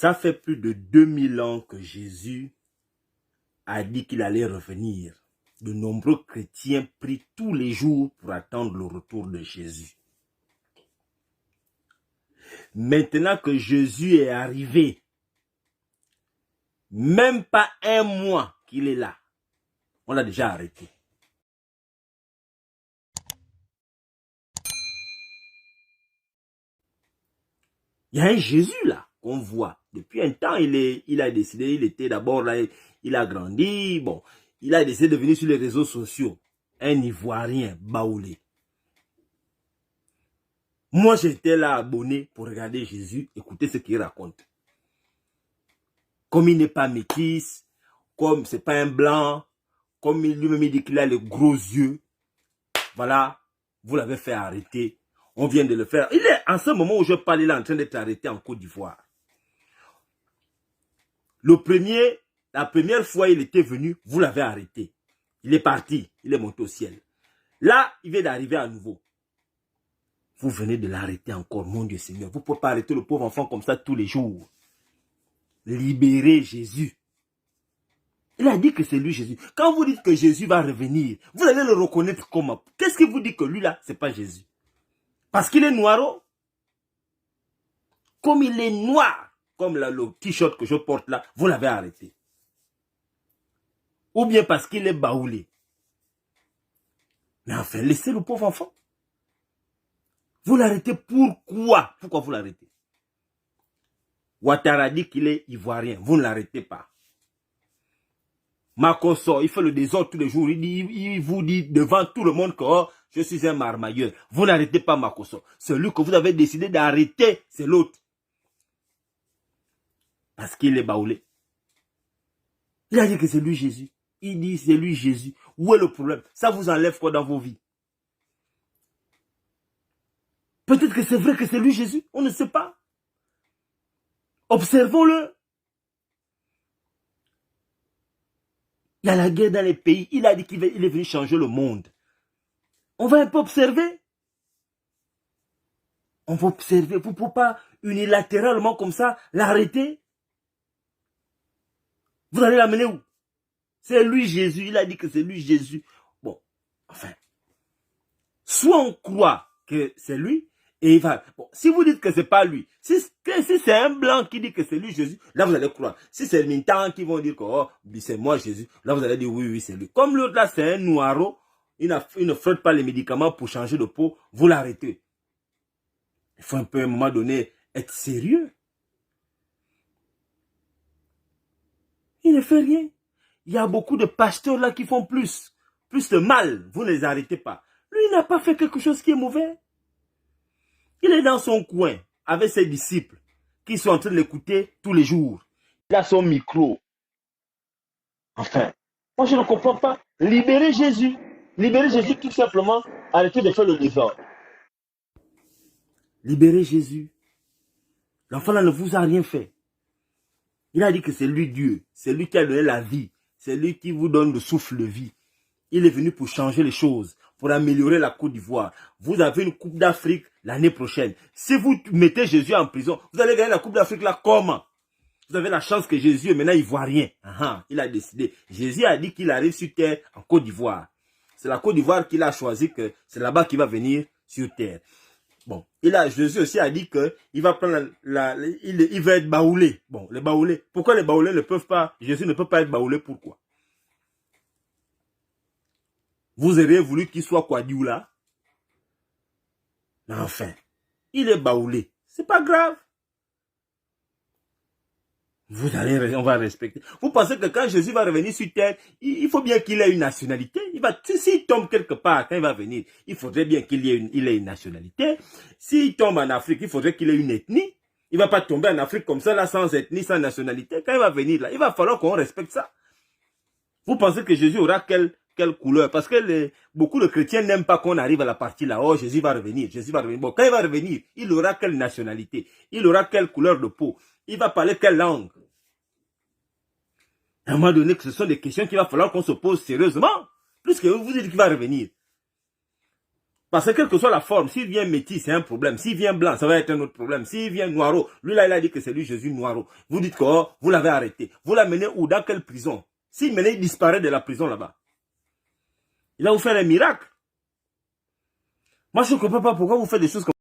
Ça fait plus de 2000 ans que Jésus a dit qu'il allait revenir. De nombreux chrétiens prient tous les jours pour attendre le retour de Jésus. Maintenant que Jésus est arrivé, même pas un mois qu'il est là, on l'a déjà arrêté. Il y a un Jésus là qu'on voit. Depuis un temps, il a décidé, il était d'abord là, il a grandi, bon, il a décidé de venir sur les réseaux sociaux. Un Ivoirien baoulé. Moi, j'étais là abonné pour regarder Jésus, écouter ce qu'il raconte. Comme il n'est pas métis, comme c'est pas un blanc, comme lui-même dit qu'il a les gros yeux. Voilà, vous l'avez fait arrêter. On vient de le faire. Il est, en ce moment où je parle, il est en train d'être arrêté en Côte d'Ivoire. La première fois il était venu, vous l'avez arrêté. Il est parti, il est monté au ciel. Là, il vient d'arriver à nouveau. Vous venez de l'arrêter encore, mon Dieu Seigneur. Vous ne pouvez pas arrêter le pauvre enfant comme ça tous les jours. Libérez Jésus. Il a dit que c'est lui Jésus. Quand vous dites que Jésus va revenir, vous allez le reconnaître comment? Qu'est-ce que vous dites que lui là, c'est pas Jésus? Parce qu'il est noiro? Comme il est noir, comme le t-shirt que je porte là, vous l'avez arrêté. Ou bien parce qu'il est baoulé. Mais enfin, laissez le pauvre enfant. Vous l'arrêtez pourquoi? Pourquoi vous l'arrêtez? Ouattara dit qu'il est ivoirien. Vous ne l'arrêtez pas. Makosso, il fait le désordre tous les jours. Il vous dit devant tout le monde que oh, je suis un marmailleur. Vous n'arrêtez pas Makosso. Celui que vous avez décidé d'arrêter, c'est l'autre. Parce qu'il est baoulé. Il a dit que c'est lui Jésus. Il dit c'est lui Jésus. Où est le problème? Ça vous enlève quoi dans vos vies? Peut-être que c'est vrai que c'est lui Jésus. On ne sait pas. Observons-le. Il y a la guerre dans les pays. Il a dit qu'il est venu changer le monde. On va un peu observer. On va observer. Vous ne pouvez pas unilatéralement comme ça l'arrêter. Vous allez l'amener où? C'est lui Jésus. Il a dit que c'est lui Jésus. Bon, enfin. Soit on croit que c'est lui. Et il va. Bon, si vous dites que c'est pas lui, si c'est un blanc qui dit que c'est lui Jésus, là vous allez croire. Si c'est le Mintan qui vont dire que oh, c'est moi Jésus, là vous allez dire oui, oui, c'est lui. Comme l'autre là, c'est un noiro, il ne frotte pas les médicaments pour changer de peau, vous l'arrêtez. Il faut un peu à un moment donné être sérieux. Il ne fait rien. Il y a beaucoup de pasteurs là qui font plus de mal. Vous ne les arrêtez pas. Lui, il n'a pas fait quelque chose qui est mauvais. Il est dans son coin avec ses disciples qui sont en train de l'écouter tous les jours. Il a son micro. Enfin, moi je ne comprends pas. Libérez Jésus. Libérez Jésus tout simplement. Arrêtez de faire le désordre. Libérez Jésus. L'enfant là ne vous a rien fait. Il a dit que c'est lui Dieu. C'est lui qui a donné la vie. C'est lui qui vous donne le souffle de vie. Il est venu pour changer les choses, pour améliorer la Côte d'Ivoire. Vous avez une Coupe d'Afrique l'année prochaine. Si vous mettez Jésus en prison, vous allez gagner la Coupe d'Afrique là comment? Vous avez la chance que Jésus est maintenant ivoirien. Il a décidé. Jésus a dit qu'il arrive sur terre en Côte d'Ivoire. C'est la Côte d'Ivoire qu'il a choisi que c'est là-bas qu'il va venir sur terre. Bon, Jésus aussi a dit qu'il va prendre il va être baoulé. Bon, les baoulés. Pourquoi les baoulés ne peuvent pas, Jésus ne peut pas être baoulé, pourquoi? Vous auriez voulu qu'il soit Kouadioula? Mais enfin, il est baoulé. C'est pas grave. On va respecter. Vous pensez que quand Jésus va revenir sur terre, il faut bien qu'il ait une nationalité. S'il tombe quelque part, quand il va venir, il faudrait bien qu'il ait une nationalité. S'il tombe en Afrique, il faudrait qu'il ait une ethnie. Il ne va pas tomber en Afrique comme ça, là, sans ethnie, sans nationalité. Quand il va venir là, il va falloir qu'on respecte ça. Vous pensez que Jésus aura quelle couleur? Parce que beaucoup de chrétiens n'aiment pas qu'on arrive à la partie là. Oh, Jésus va revenir, Jésus va revenir. Bon, quand il va revenir, il aura quelle nationalité? Il aura quelle couleur de peau? Il va parler quelle langue? À un moment donné, que ce sont des questions qu'il va falloir qu'on se pose sérieusement. Plus que vous dites qu'il va revenir. Parce que quelle que soit la forme, s'il vient métis, c'est un problème. S'il vient blanc, ça va être un autre problème. S'il vient noiro, lui là, il a dit que c'est lui Jésus noiro. Vous dites que oh, vous l'avez arrêté. Vous l'amenez où? Dans quelle prison? S'il menait, il disparaît de la prison là-bas. Il va vous faire un miracle. Moi, je ne comprends pas pourquoi vous faites des choses comme